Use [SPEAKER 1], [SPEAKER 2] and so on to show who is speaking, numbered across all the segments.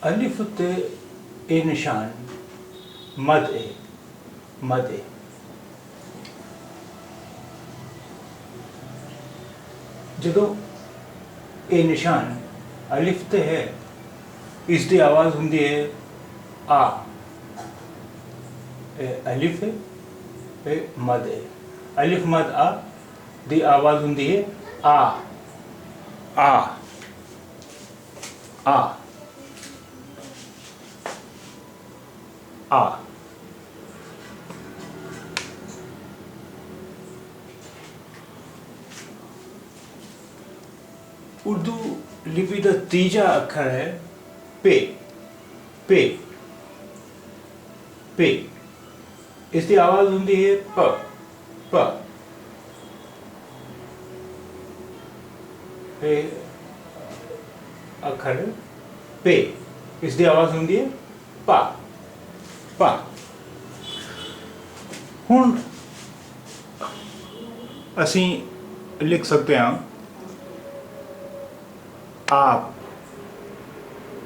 [SPEAKER 1] ਅਲਿਫ ਉੱਤੇ ਇਹ ਨਿਸ਼ਾਨ ਮਦ ਹੈ, ਮਦ ਹੈ। ਜਦੋਂ ਇਹ ਨਿਸ਼ਾਨ ਅਲਿਫ ਤੇ ਹੈ, ਇਸ ਦੀ ਆਵਾਜ਼ ਹੁੰਦੀ ਹੈ ਆ। ਇਹ ਅਲਿਫ ਹੈ, ਇਹ ਮਦ ਹੈ। ਅਲਿਫ ਮਦ ਆ ਦੀ ਆਵਾਜ਼ ਹੁੰਦੀ ਹੈ ਆ, ਆ, ਆ, ਆ। उर्दू लिपि का तीजा अक्षर है पे, पे, पे। इसकी आवाज होती है प, प। पे अक्षर है पे, इसकी आवाज होती है पा, पा। हुण असी लिख सकते हैं आप,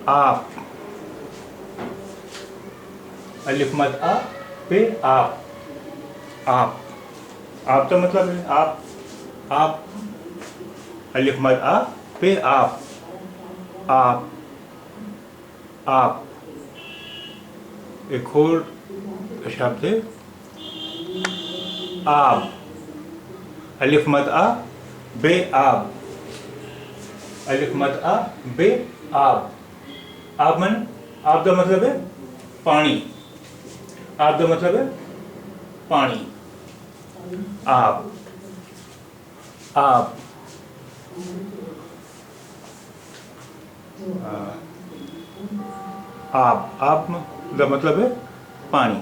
[SPEAKER 1] आप। अलिफ मद आ पे आप, आप। आप तो मतलब है आप, आप। अलिफ मद आ पे आप, आप, आप। एक और शब्द है आब। अलिफ मद आ बे आब। अलिफ मद आ बे आब। आब मन आब का मतलब है पानी। आब का मतलब है पानी। आब, आब। आब, आब का मतलब है पानी।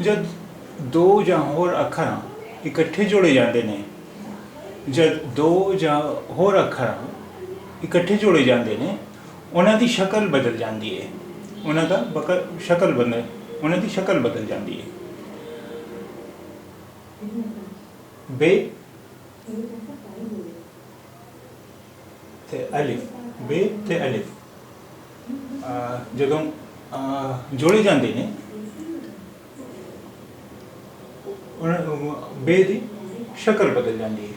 [SPEAKER 1] जब दो ਜਾਂ ਹੋਰ ਅੱਖਰ ਇਕੱਠੇ ਜੋੜੇ ਜਾਂਦੇ ਨੇ, ਜਦ ਦੋ ਜਾਂ ਹੋਰ ਅੱਖਰ ਇਕੱਠੇ ਜੋੜੇ ਜਾਂਦੇ ਨੇ, ਉਹਨਾਂ ਦੀ ਸ਼ਕਲ ਬਦਲ ਜਾਂਦੀ ਹੈ। ਉਹਨਾਂ ਦਾ ਉਹਨਾਂ ਦੀ ਸ਼ਕਲ ਬਦਲ ਜਾਂਦੀ ਹੈ। ਬੇ ਤੇ ਅਲਿਫ, ਬੇ ਤੇ ਅਲਿਫ ਜਦੋਂ ਜੋੜੇ ਜਾਂਦੇ ਨੇ, बे की शक्ल बदल जाती है।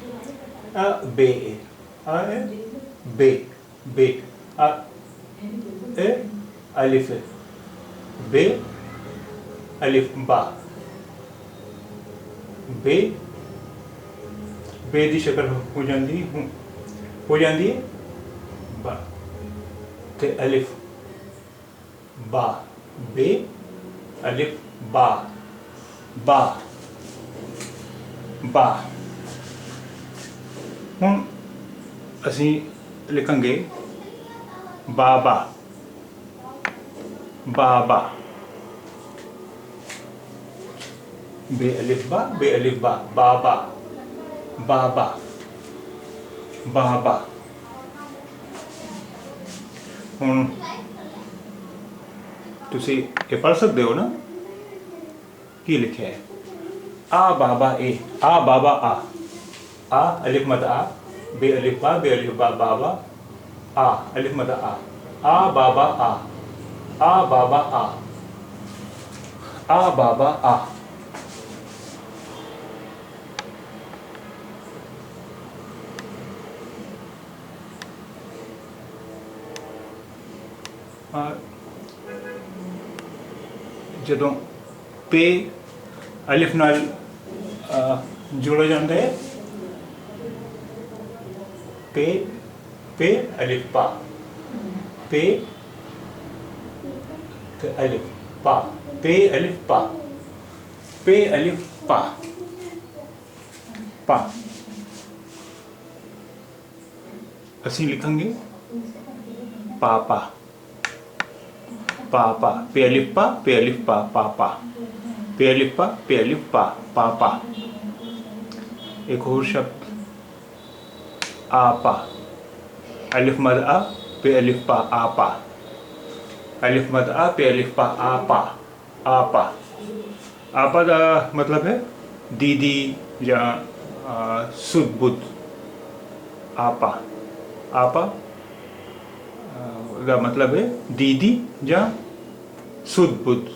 [SPEAKER 1] आ बे है, आ है बे, बे। आ ए अलिफ है, बे अलिफ बा। बे, बे की शक्ल हो जाती है बा ते अलिफ बा। बे अलिफ बा, बा, बा। हुण असी लिखांगे बाबा, बाबा। बे अलिफ बा, बे अलिफ बा, बाबा, बाबा, बाबा। हुण तुसी ये पढ़ सकते हो ना की लिखा है। आ बाबा ए, आ बाबा आ। आ अलिफ मद आ, बे अलिफ बा, बे अलिफ बा, बाबा। आ अलिफ मद आ बाबा आ, आ बाबा आ, आ बाबा आ। जदों पे अलिफ नाल जोड़ा जाता है, पे, पे अलिफ पा, पे ते अलिफ पा, पे अलिफ पा, पे अलिफ पा, पा। असी लिखेंगे पापा, पापा। पे अलिफ पा, पे अलिफ पा, पापा। पे अलिफ पा, पे अलिफ पा, पापा। एक और शब्द आपा। अलिफ मद आ, पे अलिफ पा आपा, अलिफ मद आ पे अलिफ पा आपा, आपा। आपा का मतलब है दीदी या शुद्ध बुद्ध। आपा, आपा का मतलब है दीदी या शुद्ध बुद्ध,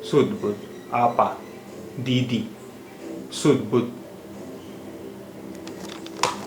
[SPEAKER 1] शुद्ध बुद्ध। आपा दीदी शुद्ध बुद्ध।